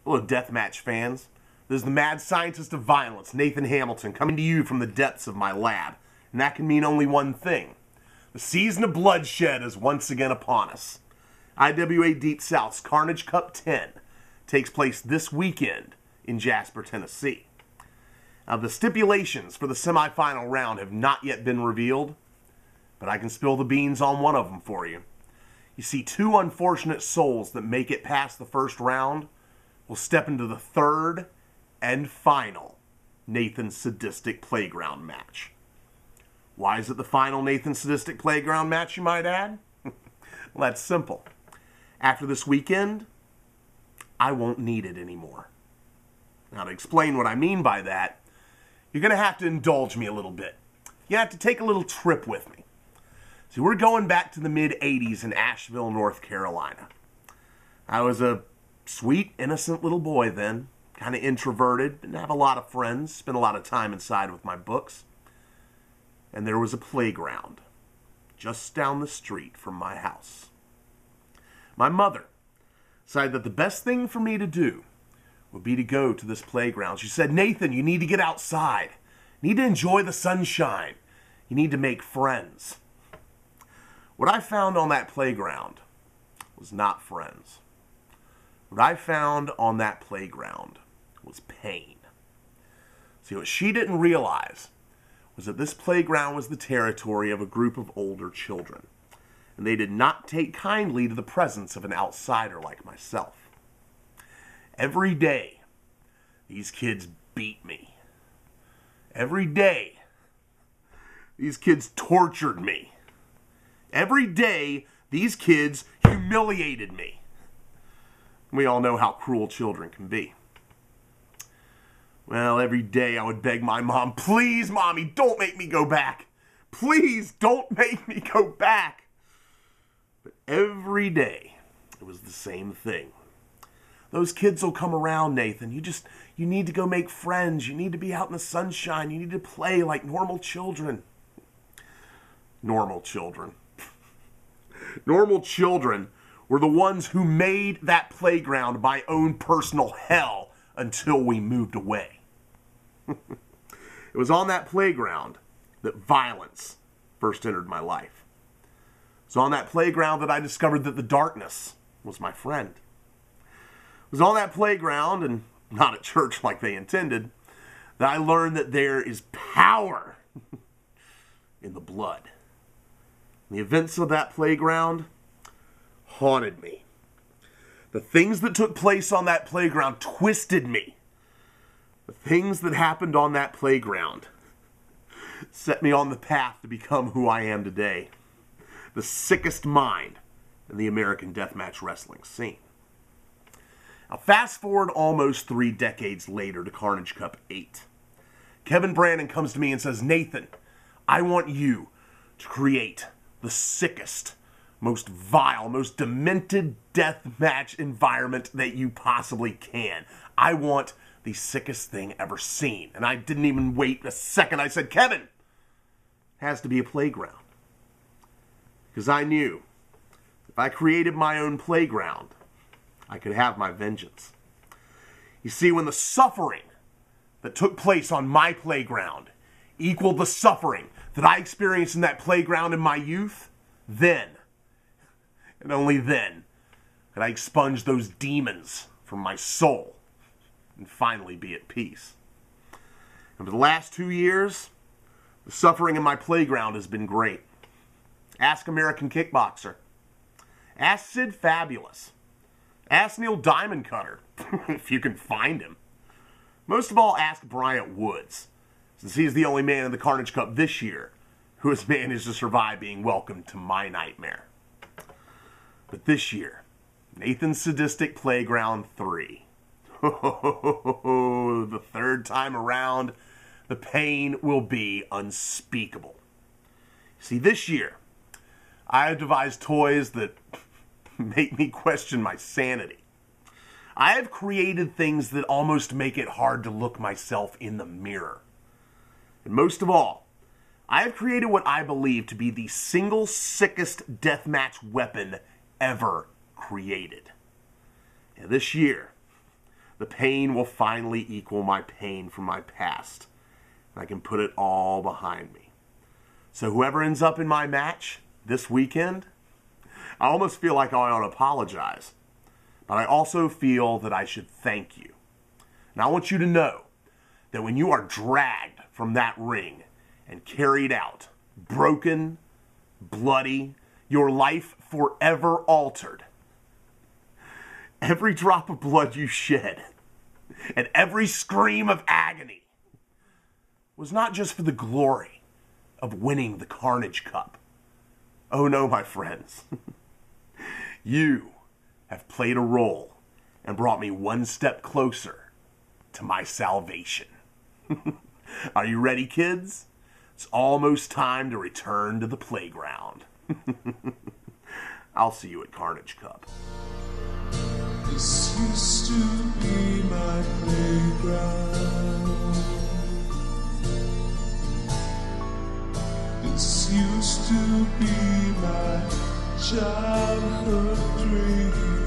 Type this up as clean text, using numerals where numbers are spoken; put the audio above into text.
Hello, Deathmatch fans. This is the mad scientist of violence, Nathan Hamilton, coming to you from the depths of my lab. And that can mean only one thing. The season of bloodshed is once again upon us. IWA Deep South's Carnage Cup 10 takes place this weekend in Jasper, Tennessee. Now, the stipulations for the semifinal round have not yet been revealed, but I can spill the beans on one of them for you. You see, two unfortunate souls that make it past the first round will step into the third and final Nathan Sadistic Playground match. Why is it the final Nathan Sadistic Playground match, you might add? Well, that's simple. After this weekend, I won't need it anymore. Now, to explain what I mean by that, you're going to have to indulge me a little bit. You have to take a little trip with me. See, we're going back to the mid-'80s in Asheville, North Carolina. I was a sweet, innocent little boy then, kind of introverted, didn't have a lot of friends, spent a lot of time inside with my books. And there was a playground just down the street from my house. My mother decided that the best thing for me to do would be to go to this playground. She said, "Nathan, you need to get outside. You need to enjoy the sunshine. You need to make friends." What I found on that playground was not friends. What I found on that playground was pain. See, what she didn't realize was that this playground was the territory of a group of older children, and they did not take kindly to the presence of an outsider like myself. Every day, these kids beat me. Every day, these kids tortured me. Every day, these kids humiliated me. We all know how cruel children can be. Well, every day I would beg my mom, "Please, Mommy, don't make me go back. Please, don't make me go back." But every day, it was the same thing. "Those kids will come around, Nathan. You need to go make friends. You need to be out in the sunshine. You need to play like normal children." Normal children. Normal children were the ones who made that playground my own personal hell until we moved away. It was on that playground that violence first entered my life. It was on that playground that I discovered that the darkness was my friend. It was on that playground, and not at church like they intended, that I learned that there is power in the blood. The events of that playground haunted me. The things that took place on that playground twisted me. The things that happened on that playground set me on the path to become who I am today. The sickest mind in the American deathmatch wrestling scene. Now, fast forward almost 3 decades later to Carnage Cup 8. Kevin Brandon comes to me and says, "Nathan, I want you to create the sickest, most vile, most demented deathmatch environment that you possibly can. I want the sickest thing ever seen." And I didn't even wait a second. I said, "Kevin, it has to be a playground." Because I knew if I created my own playground, I could have my vengeance. You see, when the suffering that took place on my playground equaled the suffering that I experienced in that playground in my youth, then, and only then, could I expunge those demons from my soul and finally be at peace. And for the last 2 years, the suffering in my playground has been great. Ask American Kickboxer. Ask Sid Fabulous. Ask Neil Diamond Cutter, if you can find him. Most of all, ask Bryant Woods, since he's the only man in the Carnage Cup this year who has managed to survive being welcomed to my nightmare. But this year, Nathan Sadistic Playground 3. The third time around, the pain will be unspeakable. See, this year, I have devised toys that make me question my sanity. I have created things that almost make it hard to look myself in the mirror. And most of all, I have created what I believe to be the single sickest deathmatch weapon ever created. And this year, the pain will finally equal my pain from my past. And I can put it all behind me. So whoever ends up in my match this weekend, I almost feel like I ought to apologize. But I also feel that I should thank you. And I want you to know that when you are dragged from that ring and carried out, broken, bloody, your life forever altered, every drop of blood you shed and every scream of agony was not just for the glory of winning the Carnage Cup. Oh no, my friends. You have played a role and brought me one step closer to my salvation. Are you ready, kids? It's almost time to return to the playground. I'll see you at Carnage Cup. This used to be my playground. This used to be my childhood dream.